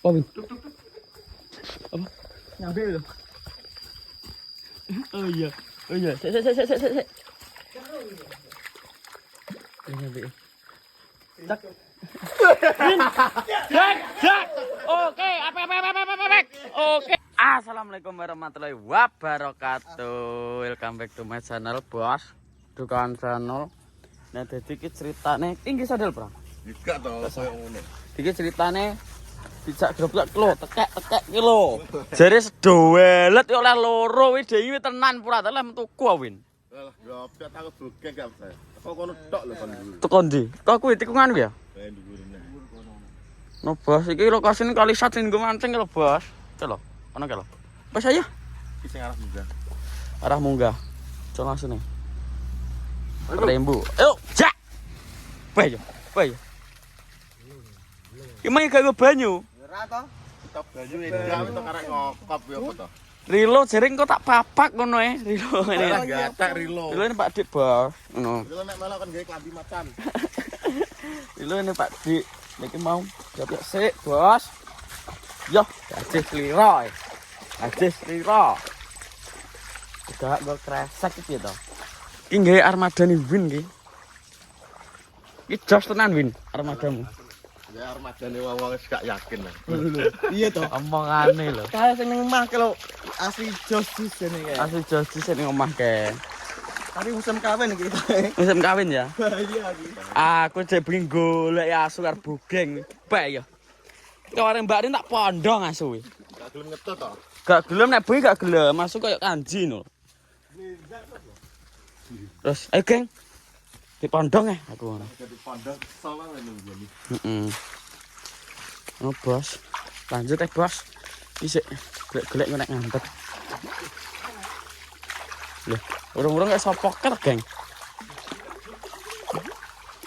Oh, Win. Apa? Nyampe lho. Oh iya. Oh iya. Sik. Nyampe. Tak. Jak. Oke, apa. Oke. Assalamualaikum warahmatullahi wabarakatuh. Welcome back to my channel, Bos. Dukaan channel. Nah, dadi iki ceritane tinggi sadel, Bro. Enggak to, koyo ngono. Iki ceritane dijak grobak lho, tekek ki lho. Jare sedowelet yo oleh loro wi dhewe tenan pura oleh metuku Win. Lah, grobak takut bugeng gak bisa. Kok kono tok lho kon dulu. Teko ndi? Kok kuwi tikungan kuwi ya? Dhuwur neh. No, Bos, iki lokasine kali sat sing nggo mancing lho, Bos. Iki lho, ono ki lho. Wes ayo. Iki sing arah munggah. Arah munggah. Coba langsung nih. Rembu. Ayo, jak. Bayo. Gimana gak banyu? Ora to. Top banyu enggak to karek ngokop ya apa to? Rilo jering kok tak papak ngono Rilo ngene. Gatek rilo. Rilo ini Pak Dik, Bos. Ngono. Rilo nek malah kon gawe klambi macan. Rilo ini Pak Dik. Niki mau jawab sik, Bos. Yo, ajis liro. Ajis liro. Udah gak kresek iki to. Iki nggawe armada nih Win iki. Iki jos tenan Win armadamu. Ya armadane wong-wong wis gak yakin lah. Iya toh. Omongane lho. Kayak sing nang omah kalau asli jos jene kayak. Asli jos sing omah ke. Tapi musim kawin iki. Musim kawin ya. Iya iki. Aku jek bengi golek asu karo bugeng. Bae ya. Kaware Mbak Rin tak pondong asu kuwi. Gak gelem ngetut to. Gak gelem nek bengi gak gelem, asu koyo kanji ngono. Terus ayo geng. Dipondong aku ngono. Jadi pandang salah nunggu nih. Heeh. Oh, Bos. Lanjut Bos. Iki sik golek-golek nek ngambek. Lho, urung-urung gak sopoket, geng.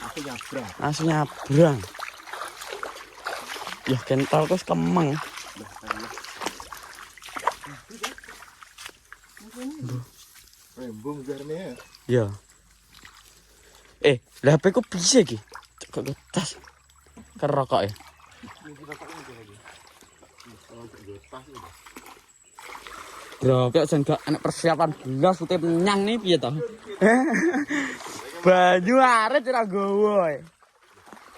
Aku nyabrang. Asu nyabrang. Ya kental terus kemeng. Rembung jarne. Ya. Lah HP ku bisa iki. Kok tas. Karo rokok ya. Bro, kok sing gak enek persiapan belas putih penyang nih piye to? Banyu arit ora gowo.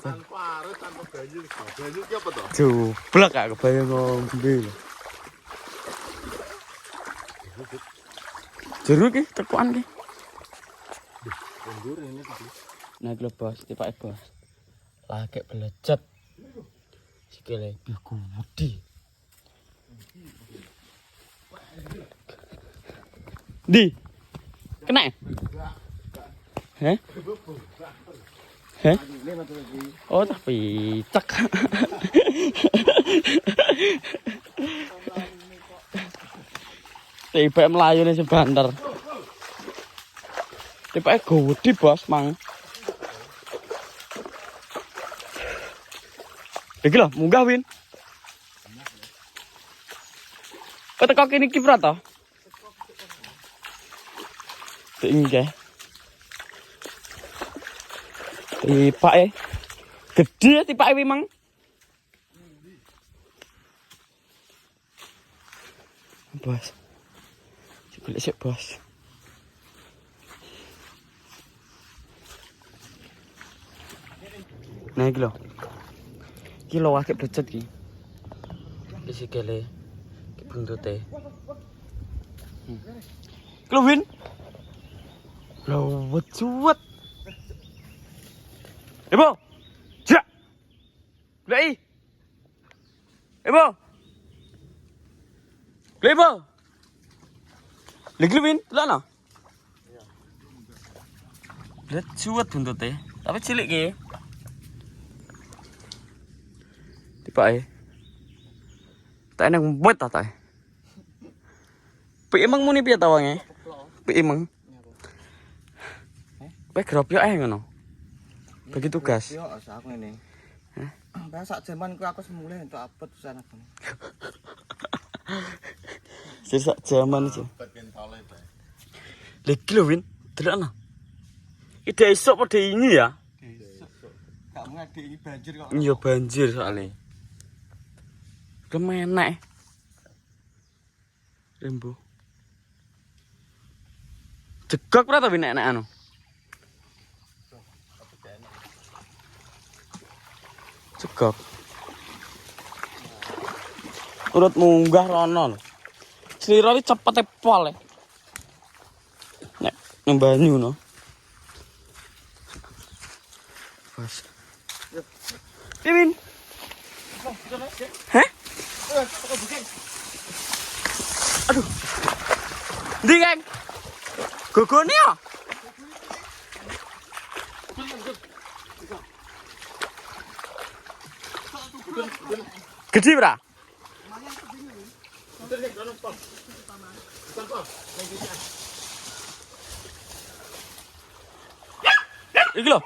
Tanpa arit, tanpa banyu. Banyu ki apa to? Jublek gak kebayang ngombe lho. Jeruk ki tekuan ki. Mundur ini tadi. Nah, iki lho Bos, tipake Bos. Lagi belecet. Sikile biku wedi. Di. Kena. Heh? Heh? Oh, tak picek. Tiba melayu nih sebanter. Tiba gede Bos, mang. Iki lho, munggah Win. Kok teko kene iki pra to? Tinggi. Tipake. Gede tipake wi mang. Bos. Golek sik Bos. Nah iki lho. Iki lho akeh becet iki. Iki sikile. Iki buntute. Iki lho Win. Lho wecuwet. Ibu. Jak. Glei. Ibu. Glei Ibu. Lagi Win, lho no. Wecuwet buntute. Tapi cilik ki. Tiba tak enak buat tak pi emang muni piye ta wange pi emang pe grobyo ngono bagi tugas Yo aku ngene. Heh. Pas sak jaman ku aku semule entuk apet pisan aku. sak jaman iki Bagian tole bae. lagi lho Win delokno ide esuk padha ini ya Gak ngadi iki banjir kok. iya banjir soalnya Kemenek. Rembo. Jegok ora ta nek anu. Jegok. Urut munggah rono lho. Slira iki cepete pol. Nek nang banyu no. Pas. Pimin. Hah? Aduh. Ndi, Kang? Gogone ya? Gede bra? Iki lho.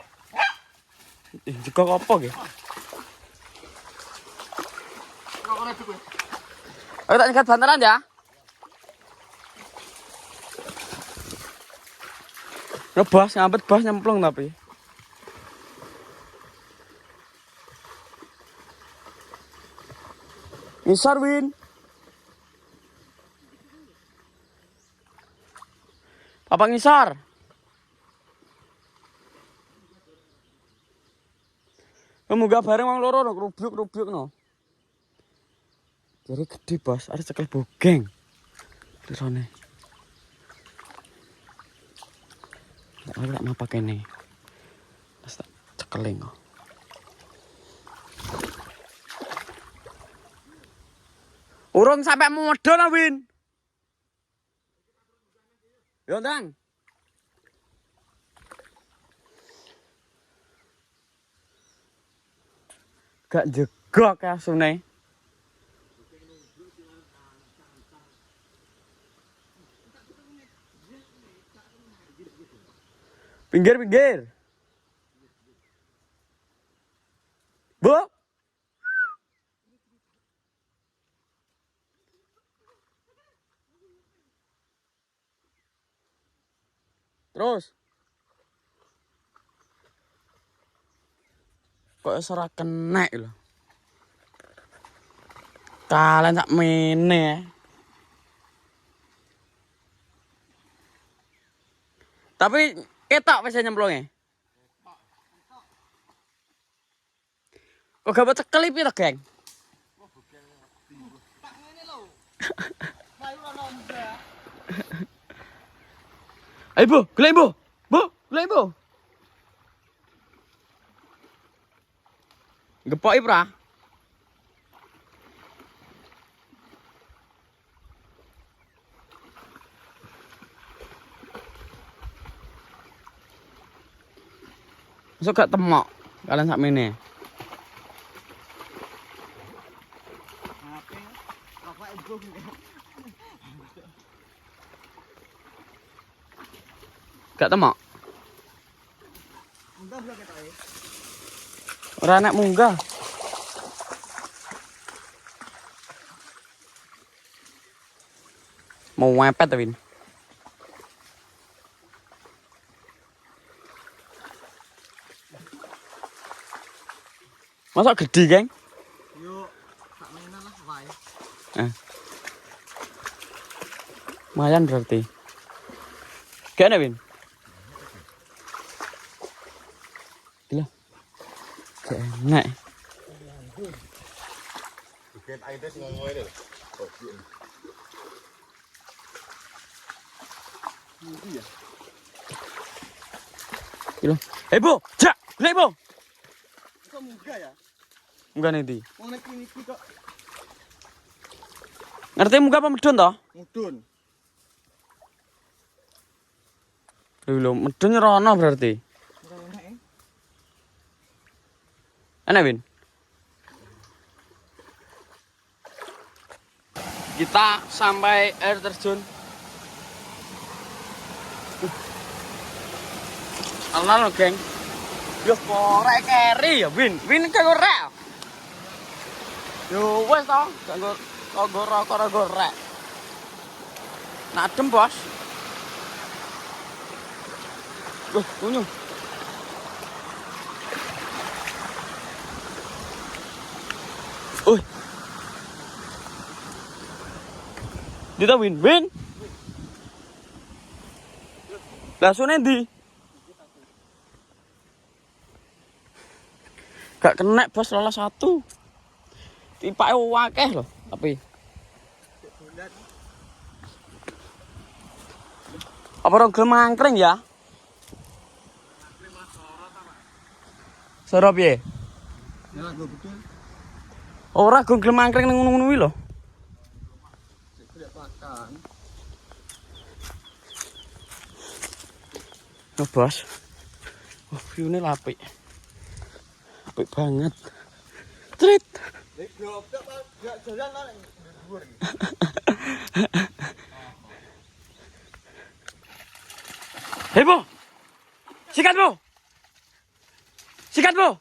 Jekok apa ki? Ayo tak nyegat bantaran ya. Ngebas, ngambet bas nyemplung tapi. Ngisar Win. Papa ngisar. Munggah bareng wong loro no rubyuk no. Jadi gede bos, ada cekel bogeng. Terusane. Aku tak mau pakai nih. Terus tak cekelin kok. Urung sampai modal lah Win. Yo Tang. Gak jegok asune. Pinggir. Bu. Terus. Kok ora kenek lho. Kalian sak mene. Tapi ketok wis nyemplunge. Kok gak cekel iki to, Geng? Tak ngene lho. Bayu ana mbak. Ayo Bu, golek Bu. Bu, golek Bu. Gepoki pra. Masuk gak temok kalian sak mene. Bapak ibu. Gak temok. Munggah blok ketoke. Ora nek munggah. Mau mepet Win. Masa gede, Geng? Yo, tak mainan lah wae. Lumayan berarti. Gak Win? Gila. Gak enak. Bikin air des ngomong ini lho. Oh, iya. Gila. Bu, jak, golek Bu. Kok munggah ya? Munggah nih, Di. Wong nek iki kok Ngerti munggah apa medun toh? mudun. Lho, medun rono berarti. Ora enak e. Enak, Win? Kita sampai air terjun. Alon, Geng. Yo korek keri ya, Win. Win korek. Yo wes to, gak gorek. Nak adem, Bos. Unyu. Di ta Win? Win. Lah sune ndi? Gak kena bos lolos 1. Tipake akeh lho, tapi apa orang gelem mangkring ya? Sora piye? Ya lagu betul. Ora gelem mangkring nang ngono-ngono kuwi lho. Tidak pakan. Oh, bos. Oh, view-ne apik. Apik banget. Trit. Goblok Pak, gak jalan lah dhuwur. Hei, Bo. Sikat, Bo. Sikat, Bo.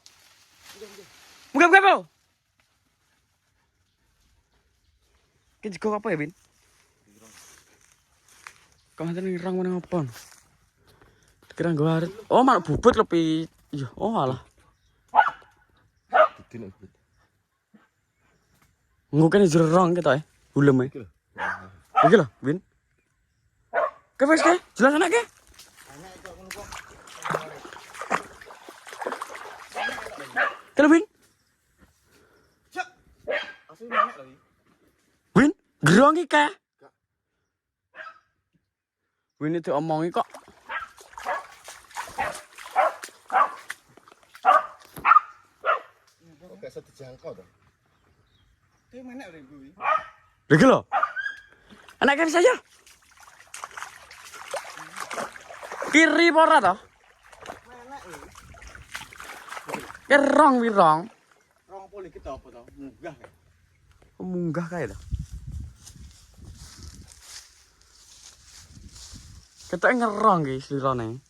Buka, Bo. Ki jego apa ya, Bin? Kok ngene nirang meneng apa? Kira nggo arep. Oh, malah bubut lebih. Iya, oh alah. Dene but. Nggo kene jerong kita ulem e. Iki lho, Bin. Ke wis ke? Jelas anak ke? Kalau Win? Asli banyak lagi. Win? Gerong iki ka? Win itu omongi kok. Oke, bisa dijangkau dong. Kayak mana lagi gue? Lagi lho. Anak kan saja. Kiri pora toh? Mana ini? Kerong wirong. Rong poli kita apa tau? Munggah ya. Munggah kae lho. Ketok ngerong ki slirone.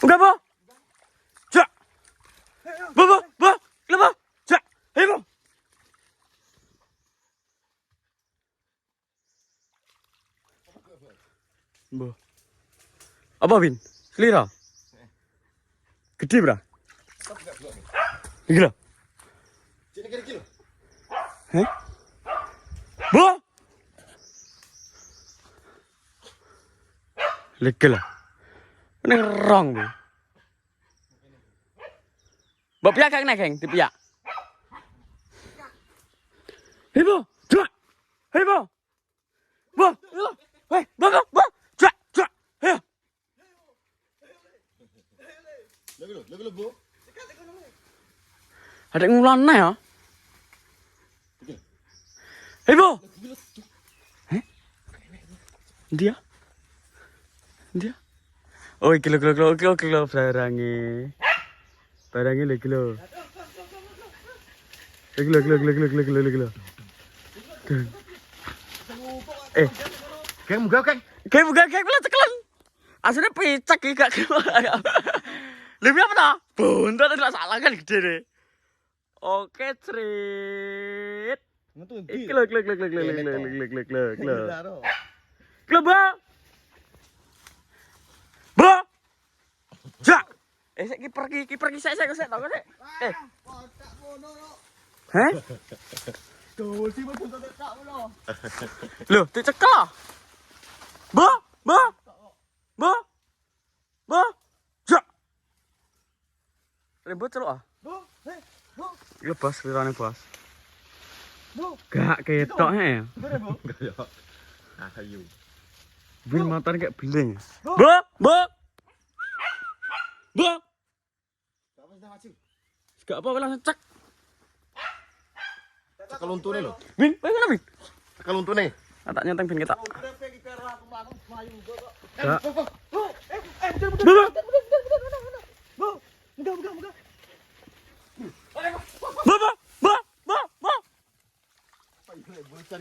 Enggak, Bo. Jak. Bo. Kenapa? Jak. Hei, Bo. Bo. Apa, Bin? Selira? Gede, Bra? Iki lho. Sini kiri kilo. Heh? Bo. Lega lah. Ini ngerong, Bu. Mbak piak kang nekeng, di piak. Hei, Bo. Jua. Hei, Bo. Bo. Hei, Bo. Jua. Hei. Lagi lo, Bu. Ada ngulan ya? Hei, Bo. Heh? Dia? Oh, kilo barangnya. Barangnya lagi kilo. Kilo. Keng munggah, Keng. Kayak bukan cekelan. Aslinya pecak iki gak keluar. Lebih apa dah? Buntot tidak salah kan gede deh. Oke, cerit. Ngetu Iki lho. Kilo, Bo. Jak. Sik kiper ki sik tau kan sik. Kotak mono lo. Heh? Tuh sih mau tuntut tak lo. Loh, dicekel ah. Bo. Jak. Ribut celuk ah. Bu, bu, Iya, Bos, lirane, Bos. bu. Gak ketok he. Bener, Bu. Ya. Ayo. Bin motor kayak beling. Bo. Bo. Apa sudah maju? Gak apa-apa langsung cek. Cekal untune lho. Bin, mana Bin? Cekal untune. Tak nyenteng Bin kita. Udah pergi ke arah aku melayu kok. Gak. Bu, Bu. Mudah. Bo. Ayo, bocor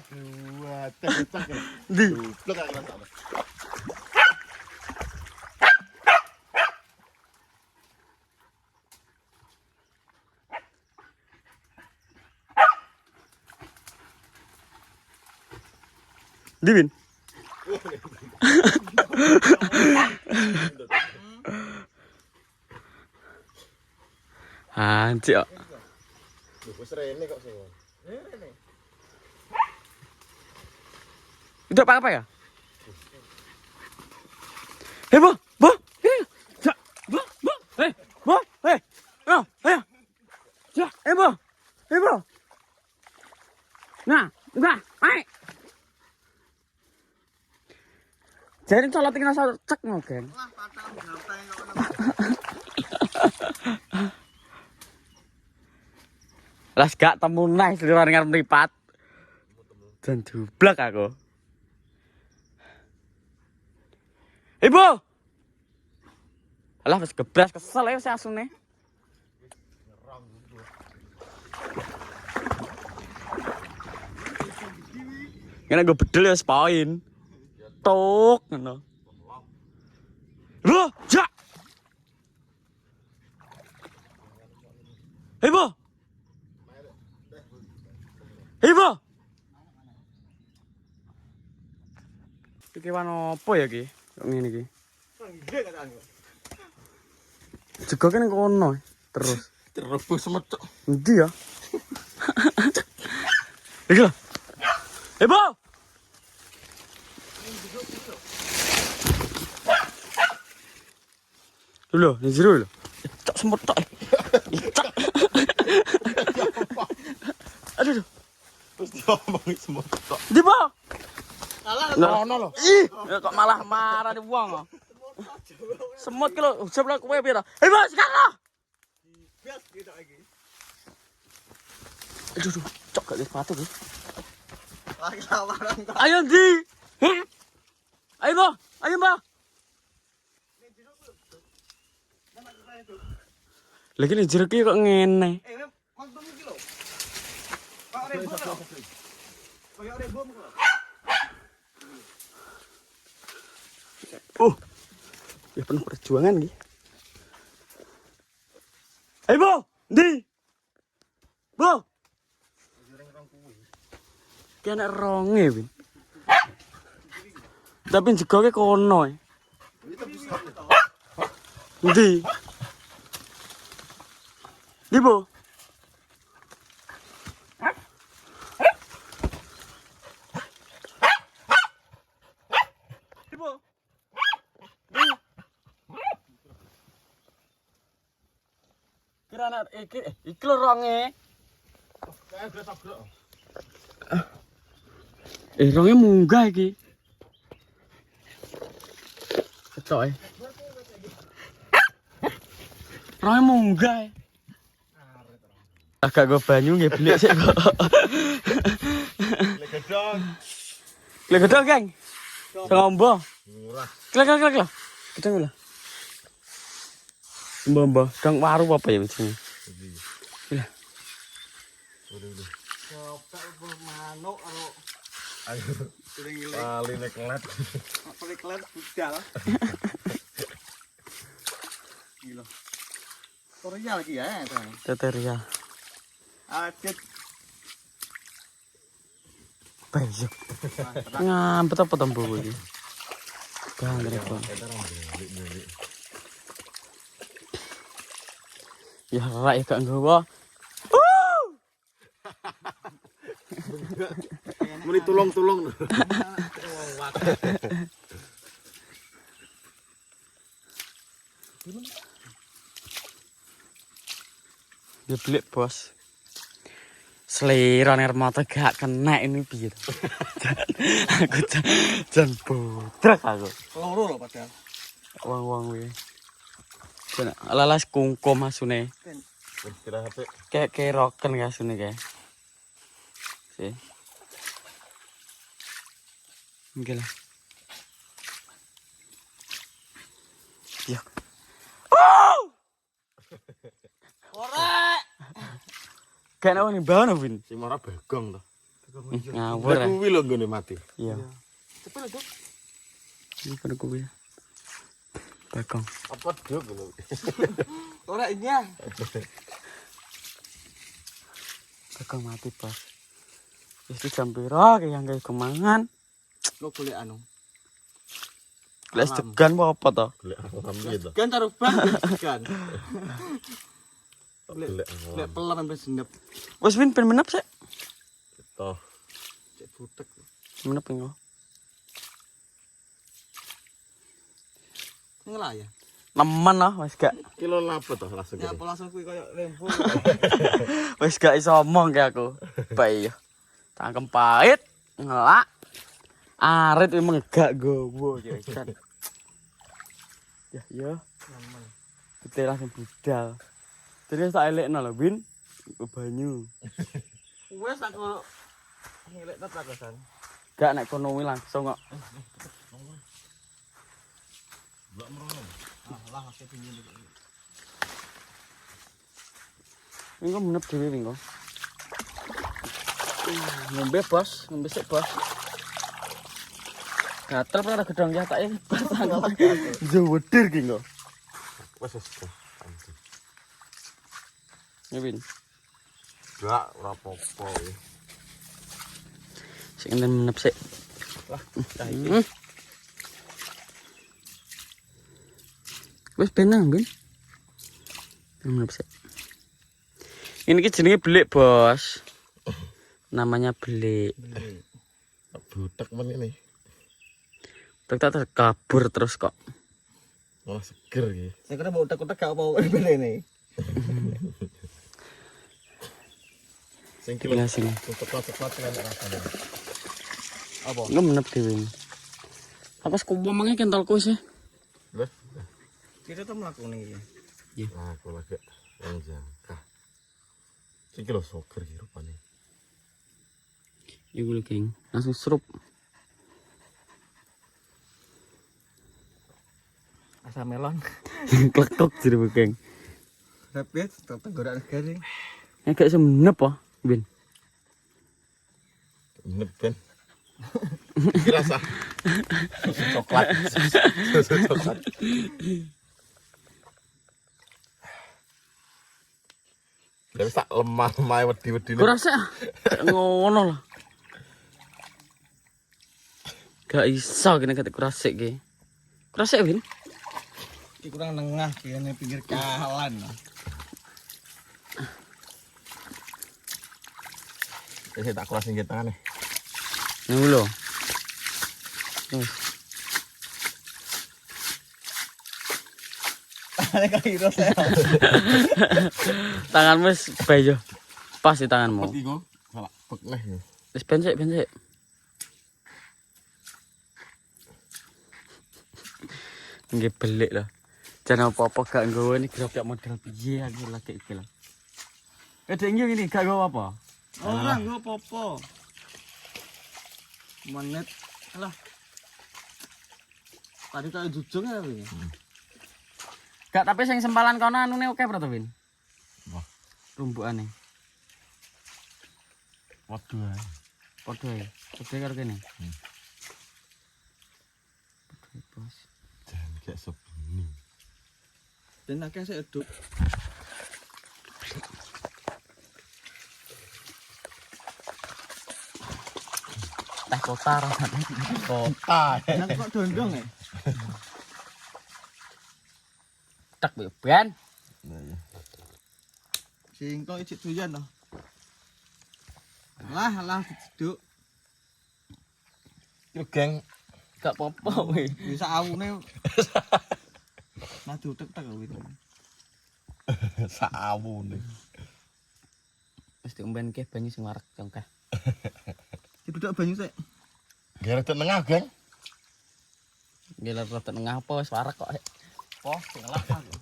gua. Cek. Di. Goblok gak ngerasa apa. Di Bin. Anjir. Wis rene kok sing. Rene. Udah apa ya? Hei, Bu. Bu. Ja. Bu. Bu. Hei. Bu. Hei. Ayo. Ayo. Ja. Hei, Bu. Hei, Bu. Nah, udah. Ayo. Jadi salah tinggal cek mungkin. Lah patah gampang kok. Las gak temu naik selirane ngarep mripat. Dan jublek aku. Ibu. Alah wis gebras kesel ya wis asune. Ngene gue bedel ya poin. Tok ngono. Loh, ja. Ibu. Ibu. Iki wan opo ya iki? Kok ngene iki? Nggih katanya. Juga kan kono terus. Terebus semecok. Endi ya? Iki lho. Ibu. Lho, di jero lho. Cok semut tok. Cok. Aduh. Terus diomongin semecok. Di bawah. Alah, Ono lho. Ih, kok malah marah di wong. Semut ki lho, sebelah kowe pira? Hei, Bos, sekarang. bias gitu lagi. Aduh, cok gak sepatu ki. Lagi lawaran kok. Ayo ndi? Hah? Ayo, Mbak. Ayo, Mbak. Lagi nih jeruk ki kok ngene. Mantum iki lho. Kok rebo lho. Kayak rebo kok. Ya penuh perjuangan ki. Ayo, Bu. Ndi? Bu. Ki anak ronge, Win. Tapi jegoke kono. Ndi? Ndi, Bu? Ndi, Bu? Kira anak iki lho ronge. Kayak biasa bro. Ronge munggah iki. Ketok ronge munggah. Agak gue banyu nggih belik sik kok. Lek gedong. Lek gedong, Geng. Ngombo. Murah. Klek. Gedong lho. Mbah, dang waru apa ya jenenge? Lah. Coba manuk karo Ayo. turing Kali nek kelet. kelet budal. Gila. Korea lagi ya, Bang. Teteria. Adit. Bayo. Ngampet apa tembu iki? Bang repot. Ya rak gak nggawa. Muni tulung-tulung. Ya belik, Bos. Selera ner mata gak kena ini piye. Aku jan bodrak aku. Loro lho padahal. Wong-wong kuwi. Jan lalas kungkum asune. Istirahat. Kayak keroken asune kae. Si. Nggih lah. Ya. Ora. Kayak apa nih bawah Vin? Sing ora begong to. Ngawur. Lek kuwi lho nggone mati. Iya. Cepet lho, Dok. Ini pada kuwi. Bakong. Apa dok lho. Ora iya. Bakong mati, Bos. Wis jam pira ki yang gawe kemangan? Lo golek anu. Les degan apa to? Golek alam piye to? Kan taruh bang kan. Golek Lek pelam sampe senep. Wis Vin ben menep sik. toh. Cek butek. Menep engko. Ngelah ya. Nemen lah wis gak. Kilo lapo toh langsung. Ya apa langsung kuwi koyo lembu. Wis gak iso omong ke aku. Bae yo. Cangkem pahit, ngelak. Arit iki menggak gowo ya ikan. Ya. Kita langsung budal. Terus tak elekno lho, Win. Banyu. Wes aku ngelek tepat San. Gak nek kono langsung kok. Mbak merono. Lah masih tinggi iki. Engko menep dhewe engko. Ngombe bos, ngombe sik bos. Gatel ora gedong ya tak pasang. Jeweder ki engko. Wes. Ya Win. Gak ora apa-apa. Sik enten menep sik. Lah, dah iki. Wis benang, Bin. Menep sik. Ini ki jenenge belik, Bos. Namanya belik. Butek men ini. Tak kabur terus kok. Malah seger iki. Saya kira mau utek-utek gak apa-apa ini. Sing kilo. Ya sing. Cepat-cepat kan rasane. Apa? Engko menep dhewe. Apa sekumpamane kentolku sih? Lah, Kita tuh melakukan ini. aku lagi yang jangka. Sing kilo seger iki rupane. Iku lho, Geng. Langsung serup. Asam melon. Klekok jero, Geng. Tapi tenggorokan garing. Gak iso menep ah, Bin. Menep ben. Iki rasa susu coklat. Susu coklat. Lah sak lemah-lemah wedi-wedine. Ku rasa ngono lah. Gak iso kene kate kurasik ki. Kurasik, Bin. Iki kurang nengah kene pinggir kalan. Wis tak kurasin ke tangane. Nunggu lho. Ada kira saya. Tanganmu wis bayo. Pas di tanganmu. Iki kok salah pek neh. Wis bencek. Nggih belik lho. Jangan apa-apa gak nggawa ini gerobak model piye aku lagi iki lho. Dek ini gak nggawa apa? Orang gua popo. Menit lah. Tadi kayak jujung ya ini. Gak tapi sing sempalan kono anune oke berarti, Win. Wah, Rumbukane. waduh. Padha ya. Padha karo kene. Padha bos. Jan kayak sebeni. Dan akeh sik eduk. Teh kota rasane. Kota. Enak kok dondong ya? Tak Ben. Sing kok ijik doyan loh. Lah duduk. Yo geng, Gak apa-apa weh. Bisa awune. Nah diutek-utek gitu. saawune. Wis diomben ke banyu sing warek congkah. Duduk banyu sik. Gara tengah geng. Gila rada tengah apa wis warek kok. Poh, salah aku.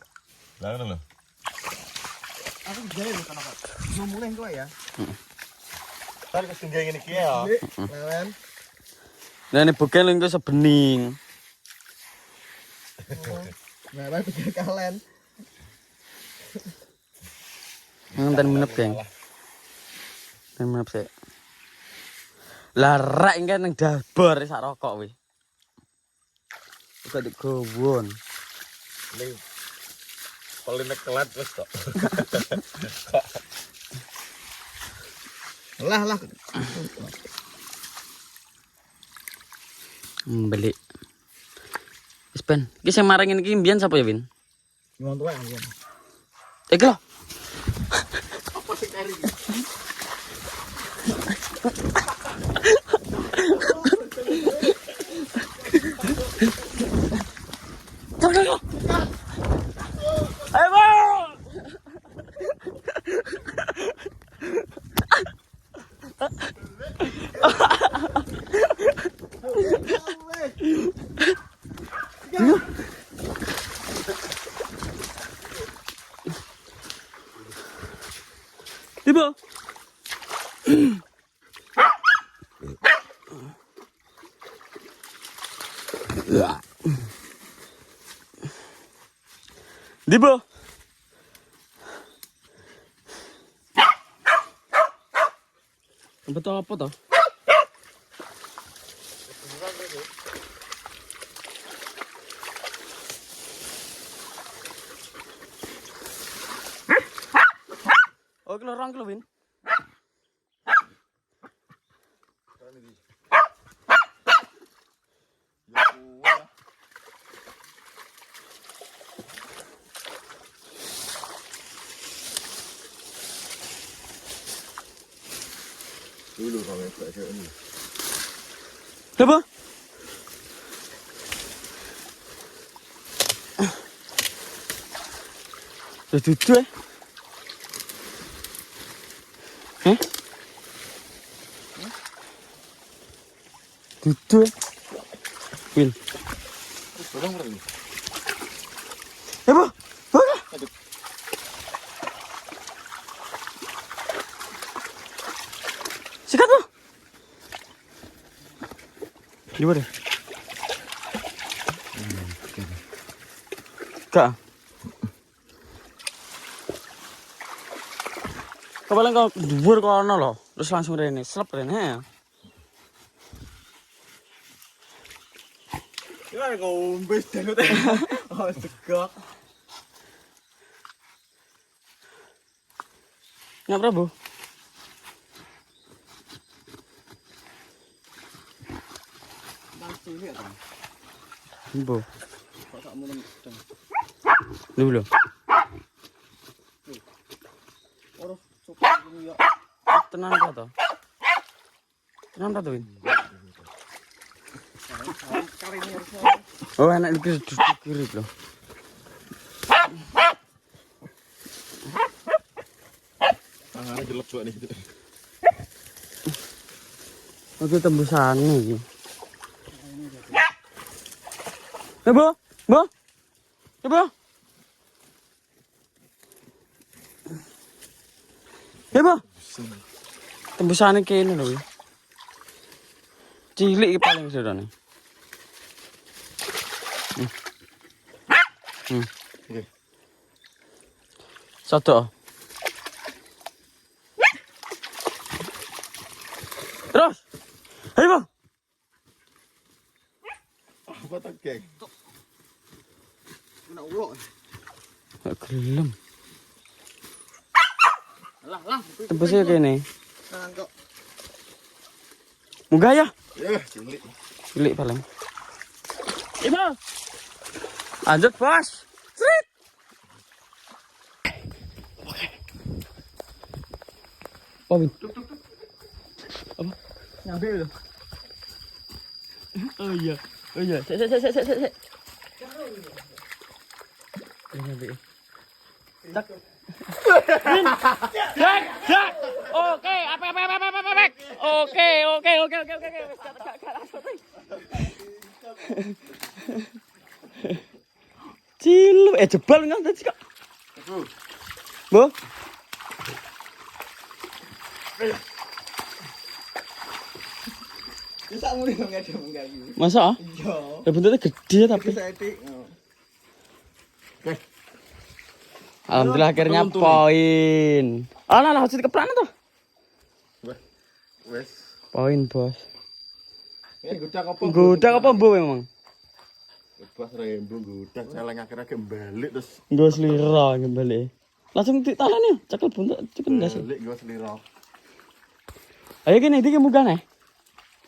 Lah ngono lho. Aku jare lho kenapa. Mau mulai kowe ya. Kan wis tinggal ngene iki ya. Lewen. Nah ini bukan lingko sebening. Nah, lah pikir kalen. Nonton menep geng. Dan menep sih. Larak ini kan yang dabor sak rokok wih. Bukan di gowon. Ning paling kelat wis kok. Lah. Beli. Wis Ben, iki sing maringin iki mbiyen sapa ya, Win? Nyuwun tuwa ya. Iki lho. Apa sing kari? Tunggu. Tiba. Tiba. Betul apa toh? Oh, kilo orang kilo Win. Dulu kalau kayak ini. Coba. Duduk eh. Duduk. Win. Orang berani. Coba. Sikat lo. Gimana? Kak. Kepala kau dubur kono loh, terus langsung rene, slep rene ya. Gimana kau umbes tengok. Oh, tegak. Nggak Prabu. Langsung lihat kan. Bo. Kok tak mulai kenceng. Dulu. Orang cukup ya. Tenang apa toh? Tenang apa tuh, Win? Kali ini harusnya. Oh, enak dikiri loh. Tangannya jelek juga nih. Oke, tembusan nih. Bo. Bo. Coba. Bo. Tembusannya kayak ini loh. Cilik paling sudah nih. Oke. Satu. Terus. Ayo, Bang. Apa tak geng? Kena ulok. Gak gelem. Lah. Tembusnya kayak ini. Nah, kok. Munggah ya. Ya, cilik. Cilik paling. Ibu. Lanjut, Bos. Srit. Apa, Bin? Apa? Nyampe loh. Oh iya. Sek. Nyampe. Tak. Jak. Oke, apa. Oke. Cilu, jebal nggak tadi kok. Bu. Bisa mulai nggak ada mengganggu. Masa? Iya. Ya bentuknya gede tapi. Bisa etik. Alhamdulillah akhirnya poin. Alah, harus dikeprak tuh. Wes. Poin, Bos. Ini gudak apa? Gudak apa bu memang? Pas rembu gudak celeng akhirnya kembali terus. Gue selira kembali. Langsung ditalan ya, cekel buntuk cekel enggak sih? Balik gue selira. Ayo gini, iki muga nih.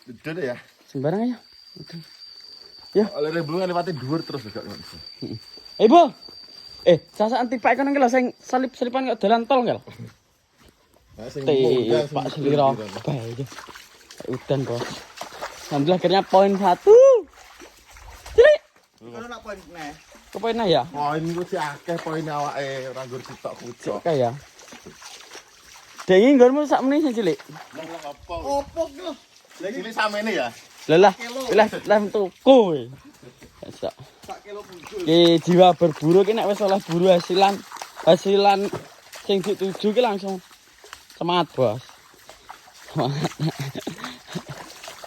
Udah deh ya. Sembarang aja. Oke. Ya. Oleh rembu kan lewatin dhuwur terus juga nggak bisa. Bu. Sasaan tipak kan nggak sing salip-salipan kok dalan tol nggak? Nah, sing Pak selira. Baik. Udan, Bos. Alhamdulillah akhirnya poin 1. Cilik. Kalau nak poin nih. Ke poinnya ya? Poin gue sih akeh poin awake ora nggur sitok kucok. Oke ya. Dengi nggonmu sak menit sing cilik. Opo kok? Lagi ini sama ini ya. Lelah tuku. Sak. Sak kilo bungkus. Ki jiwa berburu ki nek wis oleh buru hasilan sing dituju ki langsung Semangat, Bos. Semangat.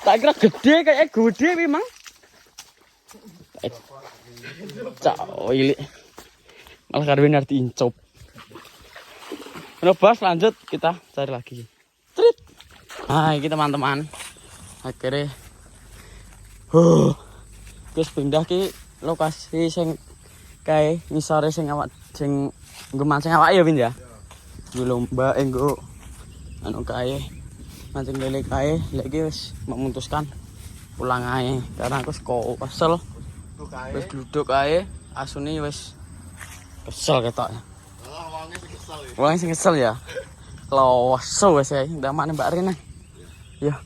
Tak kira gede kayak gede memang. Cak, ini. Malah karwin arti incop. Nah, Bos, lanjut kita cari lagi. Trit. Nah, ini teman-teman. Akhirnya terus pindah ke lokasi sing kae ngisore sing awak sing nggo mancing awak ya, Win ya. Nggo lomba nggo anu kae mancing lele kae lagi wis memutuskan pulang ae karena aku kesel. Wis gluduk ae asune wis kesel ketok. Wong sing kesel ya. Loso wis ae ndamane Mbak Rin. Ya.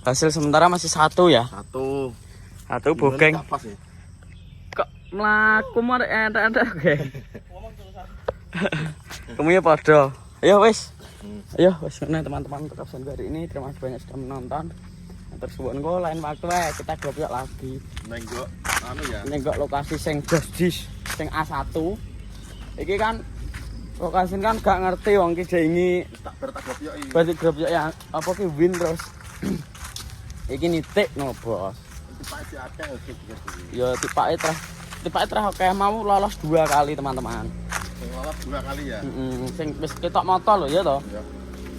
Hasil sementara masih 1 ya. Satu bogeng. Kok mlaku mar entek-entek oke. Kemunya padha. Ayo wis. Ayo wis ngene teman-teman untuk episode hari ini. Terima kasih banyak sudah menonton. Terus suwun kok lain waktu kita goblok lagi. Nenggok anu ya. Nenggok lokasi sing jodis sing A1. Iki kan lokasi kan gak ngerti wong ki jengi Tak goblok iki. berarti goblok ya apa ki win terus. Iki nitik no, Bos. Tipake akeh oke gitu. Ya tipake terah oke mau lolos 2 kali teman-teman. Sing lolos 2 kali ya. Sing wis ketok moto lho ya toh. Iya.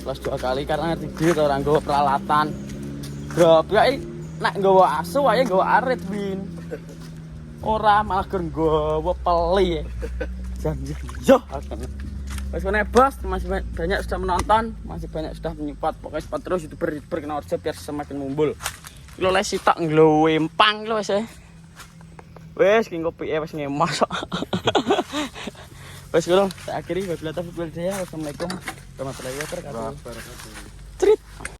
Lolos 2 kali karena ngerti dhewe to ora nggawa peralatan. Goblok nek nggawa asu wae nggawa arit win. Ora malah gur nggawa peli. Janji yo aku. Wes kene Bos, masih banyak sudah menonton, masih banyak sudah menyupport. Pokoknya support terus YouTuber kenal aja biar semakin mumbul. Lo les sitok nglowe empang lo wis. Wes ki kopi wis ngemas. Wes ngono, tak akhiri wabillahi taufiq wal hidayah. Wassalamualaikum warahmatullahi wabarakatuh.